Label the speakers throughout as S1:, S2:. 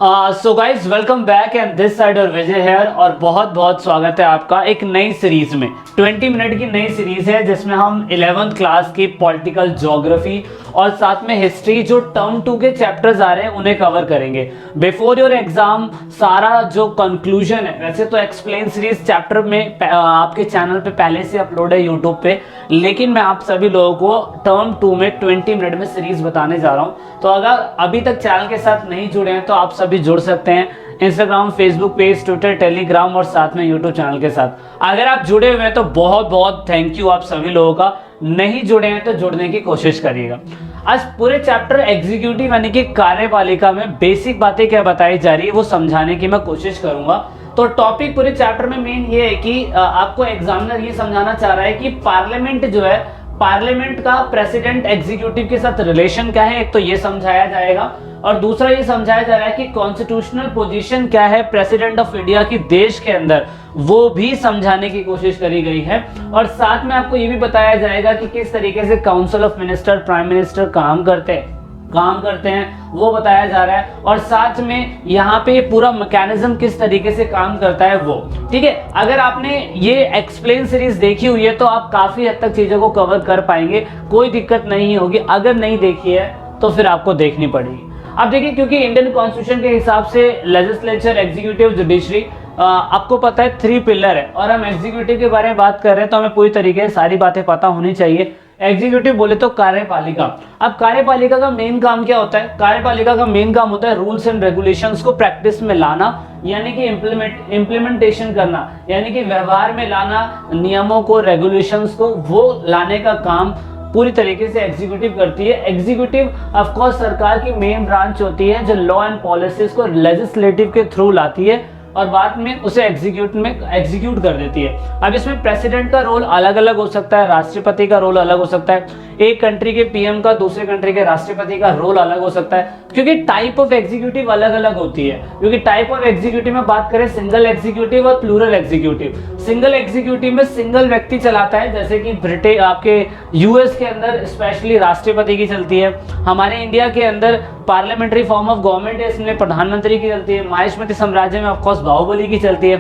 S1: So guys welcome back and this side और विजय hair और बहुत बहुत स्वागत है आपका एक नई सीरीज में। 20 मिनट की नई सीरीज है जिसमें हम 11th क्लास की पॉलिटिकल ज्योग्राफी और साथ में हिस्ट्री जो टर्म 2 के चैप्टर्स आ रहे हैं उन्हें कवर करेंगे बिफोर योर एग्जाम। सारा जो कंक्लूजन है, वैसे तो एक्सप्लेन सीरीज चैप्टर में आपके चैनल पे पहले से अपलोड है यूट्यूब पे, लेकिन मैं आप सभी लोगों को टर्म 2 में 20 मिनट में सीरीज बताने जा रहा हूँ। तो अगर अभी तक चैनल के साथ नहीं जुड़े हैं तो आप सभी जुड़ सकते हैं Instagram, Facebook page, Twitter, Telegram और साथ में यूट्यूब चैनल के साथ। अगर आप जुड़े हुए हैं तो बहुत बहुत थैंक यू आप सभी लोगों का। नहीं जुड़े हैं तो जुड़ने की कोशिश करिएगा। आज पूरे चैप्टर एग्जीक्यूटिव यानी कि कार्यपालिका में बेसिक बातें क्या बताई जा रही है वो समझाने की मैं कोशिश करूंगा। तो टॉपिक पूरे चैप्टर में मेन ये है कि आपको एग्जामिनर ये समझाना चाह रहा है कि पार्लियामेंट जो है, पार्लियामेंट का प्रेसिडेंट एग्जीक्यूटिव के साथ रिलेशन क्या है, एक तो ये समझाया जाएगा और दूसरा ये समझाया जा रहा है कि कॉन्स्टिट्यूशनल पोजीशन क्या है प्रेसिडेंट ऑफ इंडिया की देश के अंदर, वो भी समझाने की कोशिश करी गई है। और साथ में आपको ये भी बताया जाएगा कि किस तरीके से council of minister, prime minister काम करते हैं वो बताया जा रहा है। और साथ में यहाँ पे पूरा मैकेनिज्म किस तरीके से काम करता है वो, ठीक है। अगर आपने ये एक्सप्लेन सीरीज देखी हुई है तो आप काफी हद तक चीजों को कवर कर पाएंगे, कोई दिक्कत नहीं होगी। अगर नहीं देखी है तो फिर आपको देखनी पड़ेगी। अब देखिए, क्योंकि इंडियन कॉन्स्टिट्यूशन के हिसाब से लेजिस्लेचर, एग्जीक्यूटिव, जुडिशरी आपको पता है 3 पिलर है और हम एग्जीक्यूटिव के बारे में बात कर रहे हैं तो हमें पूरी तरीके से सारी बातें पता होनी चाहिए। एग्जीक्यूटिव बोले तो कार्यपालिका। अब कार्यपालिका का मेन काम क्या होता है? कार्यपालिका का मेन काम होता है रूल्स एंड रेगुलेशंस को प्रैक्टिस में लाना, यानी कि इम्प्लीमेंटेशन करना, यानी कि व्यवहार में लाना, नियमों को, रेगुलेशंस को वो लाने का काम पूरी तरीके से एग्जीक्यूटिव करती है। एग्जीक्यूटिव ऑफ कोर्स सरकार की मेन ब्रांच होती है जो लॉ एंड पॉलिसीज को लेजिस्लेटिव के थ्रू लाती है और बाद में उसे एग्जीक्यूट कर देती है। अब इसमें प्रेसिडेंट का रोल अलग अलग हो सकता है, राष्ट्रपति का रोल अलग हो सकता है, एक कंट्री के पीएम का दूसरे कंट्री के राष्ट्रपति का रोल अलग हो सकता है, क्योंकि टाइप ऑफ एग्जीक्यूटिव अलग अलग होती है। क्योंकि टाइप ऑफ एग्जीक्यूटिव में बात करें सिंगल एग्जीक्यूटिव और प्लूरल एग्जीक्यूटिव। सिंगल एग्जीक्यूटिव में सिंगल व्यक्ति चलाता है, जैसे कि ब्रिटेन, आपके यूएस के अंदर स्पेशली राष्ट्रपति की चलती है। हमारे इंडिया के अंदर पार्लियामेंट्री फॉर्म ऑफ गवर्नमेंट है, इसमें प्रधानमंत्री की चलती है। माहेश्मती साम्राज्य में ऑफकोर्स बाहुबली की चलती है।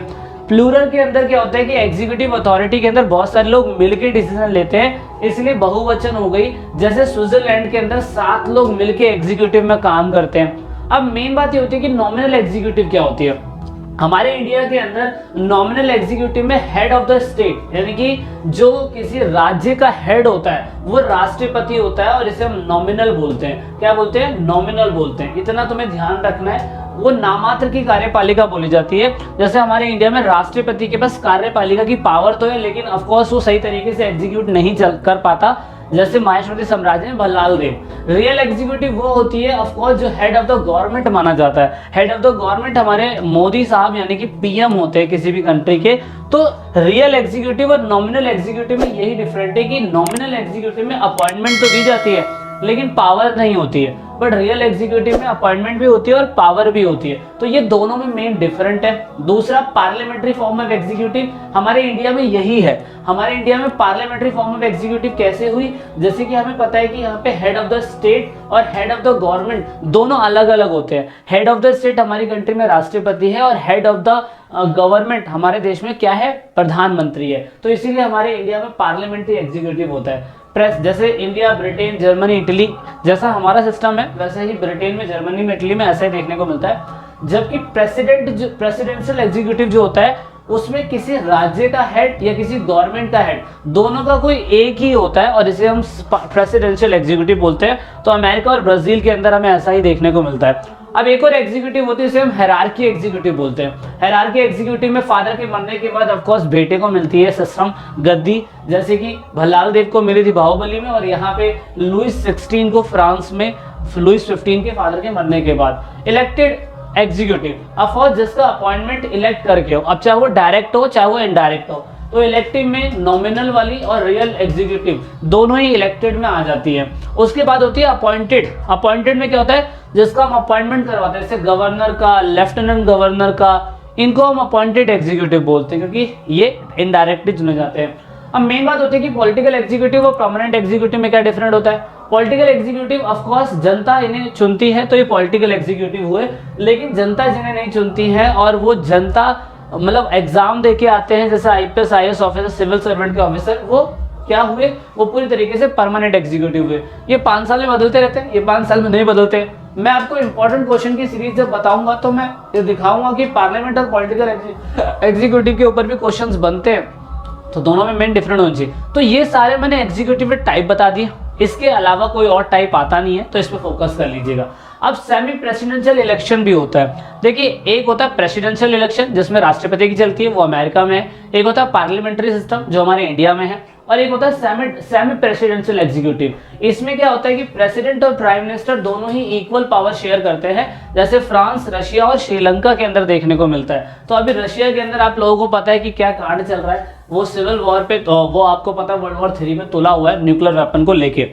S1: प्लूरल के अंदर क्या होता है कि एग्जीक्यूटिव अथॉरिटी के अंदर बहुत सारे लोग मिलकर डिसीजन लेते हैं, इसलिए बहुवचन हो गई। जैसे स्विट्जरलैंड के अंदर 7 लोग मिलकर एग्जीक्यूटिव में काम करते हैं। अब मेन बात ये होती है कि नॉमिनल एग्जीक्यूटिव क्या होती है। हमारे इंडिया के अंदर नॉमिनल एग्जीक्यूटिव में हेड ऑफ द स्टेट, यानी कि जो किसी राज्य का हेड होता है वो राष्ट्रपति होता है और इसे हम नॉमिनल बोलते हैं। क्या बोलते हैं? नॉमिनल बोलते हैं। इतना तुम्हें ध्यान रखना है। वो नामात्र की कार्यपालिका बोली जाती है। जैसे हमारे इंडिया में राष्ट्रपति के पास कार्यपालिका की पावर तो है, लेकिन ऑफ कोर्स वो सही तरीके से एग्जीक्यूट नहीं कर पाता, जैसे माहेश्वरी साम्राज्य में भल्लाल देव। रियल एग्जीक्यूटिव वो होती है ऑफ कोर्स जो हेड ऑफ द गवर्नमेंट माना जाता है। हेड ऑफ द गवर्नमेंट हमारे मोदी साहब यानी कि पीएम होते हैं किसी भी कंट्री के। तो रियल एग्जीक्यूटिव और नॉमिनल एग्जीक्यूटिव में यही डिफरेंट है कि नॉमिनल एग्जीक्यूटिव में अपॉइंटमेंट तो दी जाती है लेकिन पावर नहीं होती है, बट रियल एग्जीक्यूटिव में अपॉइंटमेंट भी होती है और पावर भी होती है। तो ये दोनों में मेन डिफरेंट है। दूसरा, पार्लियामेंट्री फॉर्म ऑफ एग्जीक्यूटिव हमारे इंडिया में यही है। हमारे इंडिया में पार्लियामेंट्री फॉर्म ऑफ एग्जीक्यूटिव कैसे हुई? जैसे कि हमें पता है कि यहाँ पे हेड ऑफ द स्टेट और हेड ऑफ द गवर्नमेंट दोनों अलग अलग होते हैं। हेड ऑफ द स्टेट हमारी कंट्री में राष्ट्रपति है और हेड ऑफ द गवर्नमेंट हमारे देश में क्या है? प्रधानमंत्री है। तो इसीलिए हमारे इंडिया में पार्लियामेंट्री एग्जीक्यूटिव होता है। प्रेस, जैसे इंडिया, ब्रिटेन, जर्मनी, इटली जैसा हमारा सिस्टम है वैसे ही ब्रिटेन में, जर्मनी में, इटली में ऐसा ही देखने को मिलता है। जबकि प्रेसिडेंशियल एग्जीक्यूटिव जो होता है उसमें किसी राज्य का हेड या किसी गवर्नमेंट का हेड दोनों का कोई एक ही होता है और इसे हम प्रेसिडेंशियल एग्जीक्यूटिव बोलते हैं। तो अमेरिका और ब्राजील के अंदर हमें ऐसा ही देखने को मिलता है। अब एक और एग्जीक्यूटिव होती है जिसे हम हायरार्की एग्जीक्यूटिव बोलते हैं। हायरार्की एग्जीक्यूटिव में फादर के मरने के बाद ऑफ कोर्स बेटे को मिलती है सिस्टम, गद्दी, जैसे कि भल्लाल देव को मिली थी बाहुबली में, और यहाँ पे लुइस 16 को फ्रांस में लुइस 15 के फादर के मरने के बाद। इलेक्टेड एग्जीक्यूटिव ऑफ जिसका अपॉइंटमेंट इलेक्ट करके हो, अब चाहे वो डायरेक्ट हो चाहे वो इनडायरेक्ट हो। तो इलेक्टिव में नॉमिनल वाली और रियल एग्जीक्यूटिव दोनों ही इलेक्टेड में आ जाती है। उसके बाद होती है अपॉइंटेड। अपॉइंटेड में क्या होता है? जिसका हम अपॉइंटमेंट करवाते हैं, जैसे गवर्नर का, लेफ्टिनेंट गवर्नर का, इनको हम अपॉइंटेड एग्जीक्यूटिव बोलते हैं क्योंकि ये इनडायरेक्टली चुने जाते हैं। अब मेन बात होती है कि पॉलिटिकल एग्जीक्यूटिव और परमानेंट एग्जीक्यूटिव में क्या डिफरेंट होता है। पॉलिटिकल एग्जीक्यूटिव ऑफ कोर्स जनता इन्हें चुनती है तो ये पॉलिटिकल एग्जीक्यूटिव हुए, लेकिन जनता जिन्हें नहीं चुनती है और वो जनता मतलब एग्जाम दे के आते हैं, जैसे IPS IAS officer, civil servant के ऑफिसर, वो क्या हुए, वो पूरी तरीके से परमानेंट एग्जीक्यूटिव हुए। ये 5 साल में बदलते रहते हैं, ये 5 साल में नहीं बदलते। मैं आपको इंपॉर्टेंट क्वेश्चन की सीरीज जब बताऊंगा तो मैं ये दिखाऊंगा कि पार्लियामेंट और पॉलिटिकल एग्जीक्यूटिव के ऊपर भी क्वेश्चंस बनते हैं, तो दोनों में मेन डिफरेंट होनी चाहिए। तो ये सारे मैंने एग्जीक्यूटिव टाइप बता दिए, इसके अलावा कोई और टाइप आता नहीं है, तो इस पर फोकस कर लीजिएगा। अब सेमी प्रेसिडेंशियल इलेक्शन भी होता है। देखिए, एक होता है प्रेसिडेंशियल इलेक्शन जिसमें राष्ट्रपति की चलती है, वो अमेरिका में है। एक होता है पार्लियामेंट्री सिस्टम जो हमारे इंडिया में है, और एक होता है सेमी प्रेसिडेंशियल एग्जीक्यूटिव। इसमें क्या होता है कि प्रेसिडेंट और प्राइम मिनिस्टर दोनों ही इक्वल पावर शेयर करते हैं, जैसे फ्रांस, रशिया और श्रीलंका के अंदर देखने को मिलता है। तो अभी रशिया के अंदर आप लोगों को पता है कि क्या कांड चल रहा है, वो सिविल वॉर पे, तो वो आपको पता है वर्ल्ड वॉर 3 में तुला हुआ है न्यूक्लियर वेपन को लेके।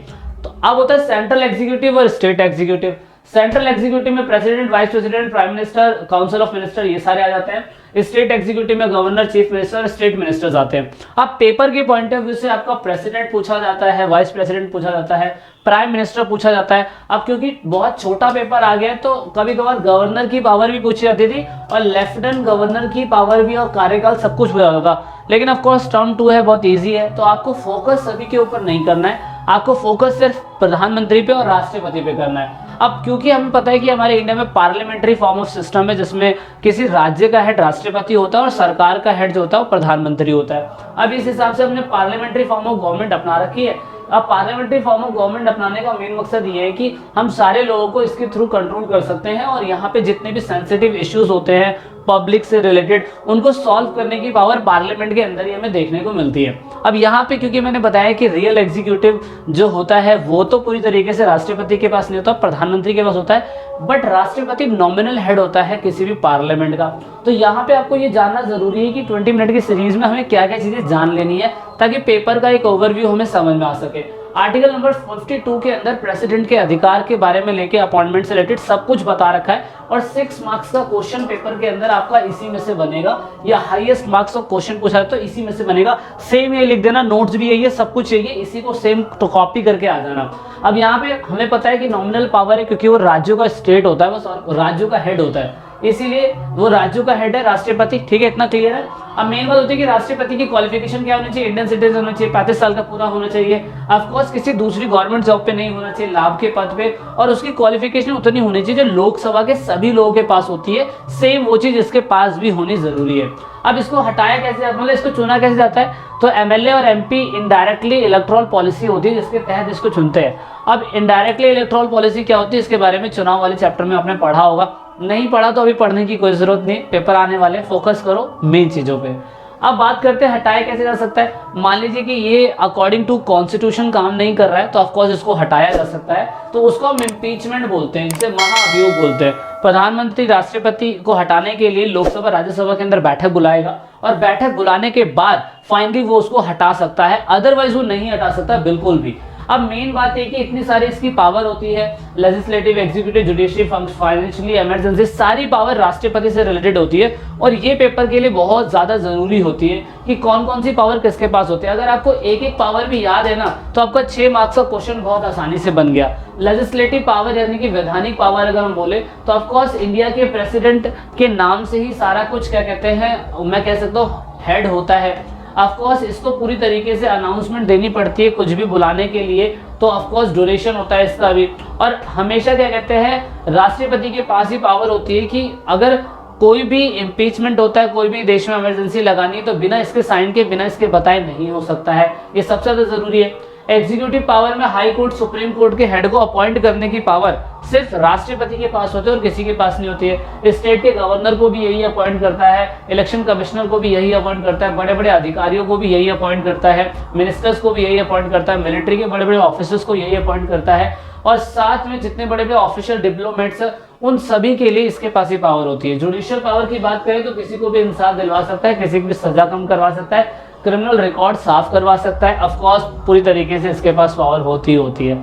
S1: तो अब होता है सेंट्रल एग्जीक्यूटिव और स्टेट एग्जीक्यूटिव। सेंट्रल एग्जीक्यूटिव में president, vice president, prime minister, council of minister, ये सारे आ जाते हैं। स्टेट एग्जीक्यूटिव में governor, chief minister, state ministers आते हैं। अब पेपर के पॉइंट ऑफ व्यू से आपका प्रेसिडेंट पूछा जाता है, वाइस प्रेसिडेंट पूछा जाता है, प्राइम मिनिस्टर पूछा जाता है। अब क्योंकि बहुत छोटा पेपर आ गया है तो कभी कभार गवर्नर की पावर भी पूछी जाती थी और लेफ्टिनेंट गवर्नर की पावर भी और कार्यकाल सब कुछ पूछा जाता था। लेकिन ऑफ कोर्स टर्म 2 है, बहुत ईजी है, तो आपको फोकस सभी के ऊपर नहीं करना है, आपको फोकस सिर्फ प्रधानमंत्री पे और राष्ट्रपति पे करना है। अब क्योंकि हमें पता है कि हमारे इंडिया में पार्लियामेंट्री फॉर्म ऑफ सिस्टम है जिसमें किसी राज्य का हेड राष्ट्रपति होता है और सरकार का हेड जो होता है वो प्रधानमंत्री होता है। अब इस हिसाब से हमने पार्लियामेंट्री फॉर्म ऑफ गवर्नमेंट अपना रखी है। अब पार्लियामेंट्री फॉर्म ऑफ गवर्नमेंट अपनाने का मेन मकसद ये है कि हम सारे लोगों को इसके थ्रू कंट्रोल कर सकते हैं और यहाँ पे जितने भी सेंसिटिव इश्यूज होते हैं पब्लिक से रिलेटेड, उनको सॉल्व करने की पावर पार्लियामेंट के अंदर ही हमें देखने को मिलती है। अब यहाँ पे क्योंकि मैंने बताया कि रियल एग्जीक्यूटिव जो होता है वो तो पूरी तरीके से राष्ट्रपति के पास नहीं होता, प्रधानमंत्री के पास होता है, बट राष्ट्रपति नॉमिनल हेड होता है किसी भी पार्लियामेंट का। तो यहाँ पे आपको ये जानना जरूरी है कि 20 मिनट की सीरीज में हमें क्या क्या चीजें जान लेनी है ताकि पेपर का एक ओवरव्यू हमें समझ में आ सके। आर्टिकल नंबर 52 के अंदर प्रेसिडेंट के अधिकार के बारे में लेके अपॉइंटमेंट से रिलेटेड सब कुछ बता रखा है और 6 मार्क्स का क्वेश्चन पेपर के अंदर आपका इसी में से बनेगा, या हाईएस्ट मार्क्स का क्वेश्चन पूछा है तो इसी में से बनेगा। सेम ये लिख देना, नोट्स भी यही है, सब कुछ यही है, इसी को सेम तो कॉपी करके आ जाना। अब यहाँ पे हमें पता है कि नॉमिनल पावर है क्योंकि वो राज्यों का स्टेट होता है, वो राज्यों का हेड होता है, इसीलिए वो राज्यों का हेड है राष्ट्रपति। ठीक है, इतना क्लियर है। अब मेन बात होती है कि राष्ट्रपति की क्वालिफिकेशन क्या होनी चाहिए, इंडियन सिटीजन होना चाहिए, 35 साल का पूरा होना चाहिए, ऑफ कोर्स किसी दूसरी गवर्नमेंट जॉब पे नहीं होना चाहिए, लाभ के पद पे, और उसकी क्वालिफिकेशन उतनी होनी चाहिए जो लोकसभा के सभी लोगों के पास होती है, सेम वो चीज इसके पास भी होनी जरूरी है। अब इसको हटाया कैसे, मतलब इसको चुना कैसे जाता है, तो एमएलए और एमपी इनडायरेक्टली इलेक्टोरल पॉलिसी होती है जिसके तहत इसको चुनते हैं। अब इनडायरेक्टली इलेक्टोरल पॉलिसी क्या होती है, इसके बारे में चुनाव वाले चैप्टर में आपने पढ़ा होगा, नहीं पढ़ा तो अभी पढ़ने की कोई जरूरत नहीं, पेपर आने वाले, फोकस करो मेन चीजों पे। अब बात करते हैं हटाया कैसे जा सकता है। मान लीजिए कि ये अकॉर्डिंग टू कॉन्स्टिट्यूशन काम नहीं कर रहा है तो ऑफकोर्स इसको हटाया जा सकता है, तो उसको हम इम्पीचमेंट बोलते हैं, जिसे महाअभियोग बोलते हैं। प्रधानमंत्री राष्ट्रपति को हटाने के लिए लोकसभा राज्यसभा के अंदर बैठक बुलाएगा और बैठक बुलाने के बाद फाइनली वो उसको हटा सकता है, अदरवाइज वो नहीं हटा सकता बिल्कुल भी। अब मेन बात है कि इतनी सारी इसकी पावर होती है, legislative, executive, judiciary, financially, emergency, सारी पावर राष्ट्रपति से रिलेटेड होती है और ये पेपर के लिए बहुत ज्यादा जरूरी होती है कि कौन कौन सी पावर किसके पास होती है। अगर आपको एक एक पावर भी याद है ना तो आपका 6 मार्क्स का क्वेश्चन बहुत आसानी से बन गया। लेजिस्लेटिव पावर यानी कि वैधानिक पावर अगर हम बोले तो ऑफकोर्स इंडिया के प्रेसिडेंट के नाम से ही सारा कुछ क्या कहते हैं, मैं कह सकता हूँ हेड होता है। ऑफकोर्स इसको पूरी तरीके से अनाउंसमेंट देनी पड़ती है कुछ भी बुलाने के लिए, तो ऑफकोर्स ड्यूरेशन होता है इसका भी। और हमेशा क्या कहते हैं, राष्ट्रपति के पास ही पावर होती है कि अगर कोई भी इम्पीचमेंट होता है, कोई भी देश में इमरजेंसी लगानी है तो बिना इसके साइन के, बिना इसके बताए नहीं हो सकता है, ये सबसे ज्यादा जरूरी है। एग्जीक्यूटिव पावर में हाई कोर्ट, सुप्रीम कोर्ट के हेड को अपॉइंट करने की पावर सिर्फ राष्ट्रपति के पास होती है और किसी के पास नहीं होती है। स्टेट के गवर्नर को भी यही अपॉइंट करता है, इलेक्शन कमिश्नर को भी यही अपॉइंट करता है, बड़े बड़े अधिकारियों को भी यही अपॉइंट करता है, मिनिस्टर्स को भी यही अपॉइंट करता है, मिलिट्री के बड़े बड़े ऑफिसर्स को यही अपॉइंट करता है, और साथ में जितने बड़े बड़े ऑफिशियल डिप्लोमेट्स उन सभी के लिए इसके पास ही पावर होती है। जुडिशियल पावर की बात करें तो किसी को भी इंसाफ दिलवा सकता है, किसी की भी सजा कम करवा सकता है, क्रिमिनल रिकॉर्ड साफ करवा सकता है। ऑफ कोर्स पूरी तरीके से इसके पास पावर होती है।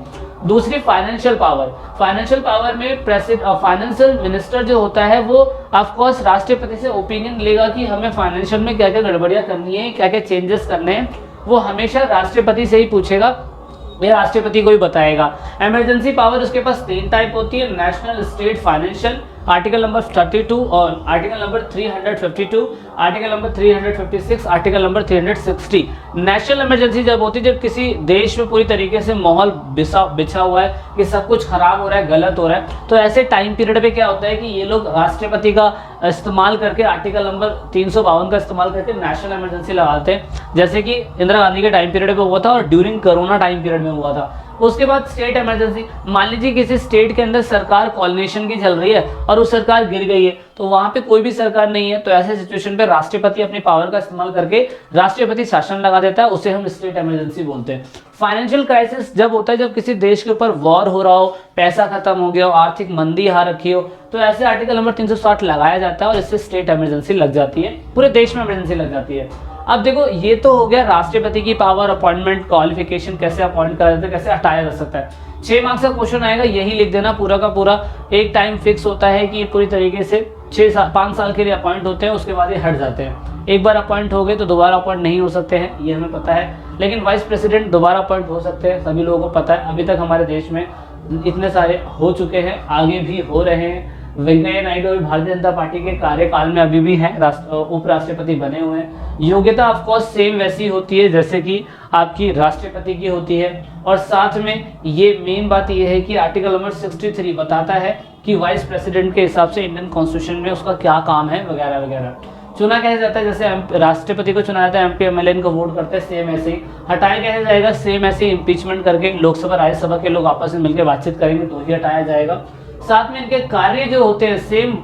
S1: दूसरी फाइनेंशियल पावर, फाइनेंशियल पावर में फाइनेंशियल मिनिस्टर जो होता है वो ऑफ कोर्स राष्ट्रपति से ओपिनियन लेगा कि हमें फाइनेंशियल में क्या क्या गड़बड़ियां करनी है, क्या क्या चेंजेस करने हैं, वो हमेशा राष्ट्रपति से ही पूछेगा, ये राष्ट्रपति को ही बताएगा। इमरजेंसी पावर उसके पास 3 टाइप होती है, national, state, financial, article number 32 और article number 352, article number 356, article number 360। National emergency जब होती है जब किसी देश में पूरी तरीके से माहौल बिछा हुआ है कि सब कुछ खराब हो रहा है, गलत हो रहा है, तो ऐसे टाइम पीरियड पे क्या होता है कि ये लोग राष्ट्रपति का इस्तेमाल करके आर्टिकल नंबर 352 का इस्तेमाल करके नेशनल इमरजेंसी लगाते हैं, जैसे कि इंदिरा गांधी के टाइम पीरियड पे हुआ था और ड्यूरिंग कोरोना टाइम पीरियड में हुआ था। उसके बाद स्टेट इमरजेंसी, मान लीजिए किसी स्टेट के अंदर सरकार कोऑर्डिनेशन की चल रही है और वो सरकार गिर गई है, तो वहां पे कोई भी सरकार नहीं है, तो ऐसे सिचुएशन पे राष्ट्रपति अपनी पावर का इस्तेमाल करके राष्ट्रपति शासन लगा देता है, उसे हम स्टेट इमरजेंसी बोलते हैं। फाइनेंशियल क्राइसिस जब होता है जब किसी देश के ऊपर वॉर हो रहा हो, पैसा खत्म हो गया हो, आर्थिक मंदी आ रखी हो, तो ऐसे आर्टिकल नंबर 360 लगाया जाता है और इससे स्टेट इमरजेंसी लग जाती है, पूरे देश में इमरजेंसी लग जाती है। अब देखो ये तो हो गया राष्ट्रपति की पावर, अपॉइंटमेंट, क्वालिफिकेशन, कैसे अपॉइंट करा जाता है, कैसे हटाया जा सकता है। 6 मार्क्स का क्वेश्चन आएगा, यही लिख देना पूरा का पूरा। एक टाइम फिक्स होता है कि पूरी तरीके से 5 साल के लिए अपॉइंट होते हैं, उसके बाद ये हट जाते हैं। एक बार अपॉइंट हो गए तो दोबारा अपॉइंट नहीं हो सकते हैं, ये हमें पता है, लेकिन वाइस प्रेसिडेंट दोबारा अपॉइंट हो सकते हैं, सभी लोगों को पता है। अभी तक हमारे देश में इतने सारे हो चुके हैं, आगे भी हो रहे हैं। वेंकैया नायडू भी भारतीय जनता पार्टी के कार्यकाल में अभी भी हैं, उपराष्ट्रपति बने हुए हैं। योग्यता ऑफ कोर्स सेम वैसी होती है जैसे कि आपकी राष्ट्रपति की होती है, और साथ में ये मेन बात ये है कि आर्टिकल नंबर 63 बताता है कि वाइस प्रेसिडेंट के हिसाब से इंडियन कॉन्स्टिट्यूशन में उसका क्या काम है वगैरह वगैरह। चुना कैसे जाता है, जैसे राष्ट्रपति को चुना जाता है, एमपी एमएलए इनको वोट करते हैं, सेम ऐसे ही। हटाया कैसे जाएगा, सेम ऐसे ही इम्पीचमेंट करके लोकसभा राज्यसभा के लोग आपस में मिलकर बातचीत करेंगे तो ही हटाया जाएगा। साथ में इनके कार्य जो होते हैं सेम,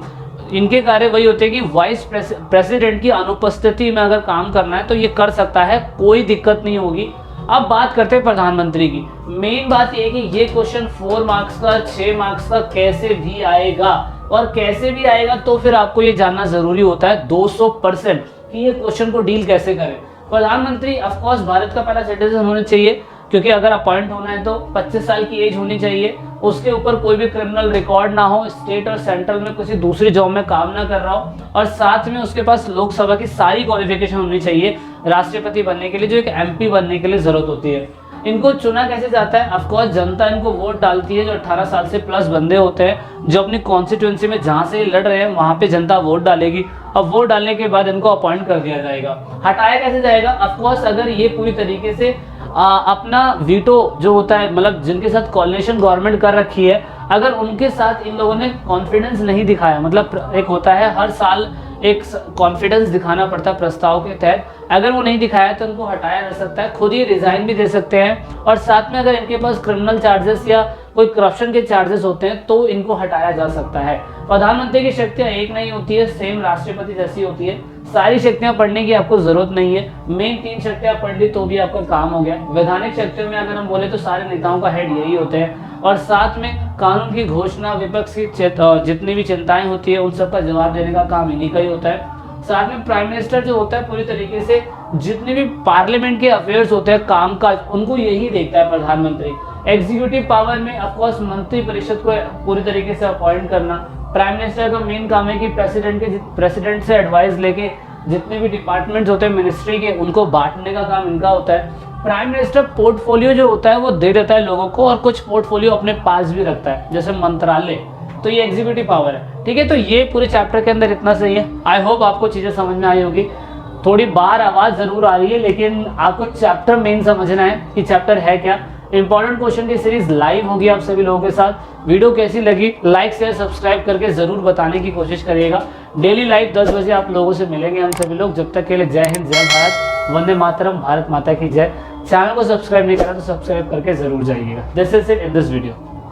S1: इनके कार्य वही होते हैं कि वाइस प्रेसिडेंट की अनुपस्थिति में अगर काम करना है तो ये कर सकता है, कोई दिक्कत नहीं होगी। अब बात करते हैं प्रधानमंत्री की। मेन बात ये है कि ये क्वेश्चन 4 मार्क्स का, 6 मार्क्स का कैसे भी आएगा, और कैसे भी आएगा तो फिर आपको ये जानना जरूरी होता है 200% कि ये क्वेश्चन को डील कैसे करें। प्रधानमंत्री ऑफ कोर्स भारत का पहला सिटीजन होना चाहिए, क्योंकि अगर अपॉइंट होना है तो 25 साल की एज होनी चाहिए, उसके ऊपर कोई भी क्रिमिनल रिकॉर्ड ना हो, स्टेट और सेंट्रल में किसी दूसरी जॉब में काम ना कर रहा हो, और साथ में उसके पास लोकसभा की सारी क्वालिफिकेशन होनी चाहिए राष्ट्रपति बनने के लिए, जो एक एमपी बनने के लिए जरूरत होती है। इनको चुना कैसे जाता है, ऑफकोर्स जनता इनको वोट डालती है, जो 18 साल से प्लस बंदे होते हैं जो अपनी कॉन्स्टिट्यूंसी में जहाँ से लड़ रहे हैं वहाँ पे जनता वोट डालेगी। अब वोट डालने के बाद इनको अपॉइंट कर दिया जाएगा। हटाया कैसे जाएगा, ऑफकोर्स अगर ये पूरी तरीके से अपना वीटो जो होता है, मतलब जिनके साथ कोऑर्डिनेशन गवर्नमेंट कर रखी है, अगर उनके साथ इन लोगों ने कॉन्फिडेंस नहीं दिखाया, मतलब एक होता है हर साल एक कॉन्फिडेंस दिखाना पड़ता है प्रस्ताव के तहत, अगर वो नहीं दिखाया तो उनको हटाया जा सकता है, खुद ही रिजाइन भी दे सकते हैं, और साथ में अगर इनके पास क्रिमिनल चार्जेस या कोई करप्शन के चार्जेस होते हैं तो इनको हटाया जा सकता है। प्रधानमंत्री की शक्तियां एक नहीं होती है, सेम राष्ट्रपति जैसी होती है। सारी शक्तियां पढ़ने की आपको जरूरत नहीं है, मेन 3 शक्तियां पढ़ ली तो भी आपका काम हो गया। वैधानिक शक्तियों में अगर हम बोले तो सारे नेताओं का हेड यही होते हैं, और साथ में कानून की घोषणा, विपक्ष की जितनी भी चिंताएं होती है उन सबका जवाब देने का काम इन्हीं का ही होता है। साथ में प्राइम मिनिस्टर जो होता है पूरी तरीके से जितने भी पार्लियामेंट के अफेयर्स होते हैं, कामकाज, उनको यही देखता है प्रधानमंत्री। एग्जीक्यूटिव पावर में ऑफकोर्स मंत्री परिषद को पूरी तरीके से अपॉइंट करना। प्राइम मिनिस्टर का मेन काम है कि प्रेसिडेंट से एडवाइस लेके जितने भी डिपार्टमेंट्स होते हैं मिनिस्ट्री के, उनको बांटने का काम इनका होता है। प्राइम मिनिस्टर पोर्टफोलियो जो होता है वो दे देता है लोगों को, और कुछ पोर्टफोलियो अपने पास भी रखता है, जैसे मंत्रालय, तो ये एग्जीक्यूटिव पावर है। ठीक है, तो ये पूरे चैप्टर के अंदर इतना सही है। आई होप आपको चीज़ें समझ में आई होगी। थोड़ी बाहर आवाज़ ज़रूर आ रही है, लेकिन आपको चैप्टर मेन समझना है कि चैप्टर है क्या। इंपॉर्टेंट क्वेश्चन की सीरीज लाइव होगी आप सभी लोगों के साथ। वीडियो कैसी लगी लाइक शेयर सब्सक्राइब करके ज़रूर बताने की कोशिश करिएगा। डेली लाइव 10 बजे आप लोगों से मिलेंगे हम सभी लोग। जब तक के लिए जय हिंद, जय भारत, वंदे मातरम, भारत माता की जय। चैनल को सब्सक्राइब नहीं करा तो सब्सक्राइब करके ज़रूर जाइएगा। This is it in this video.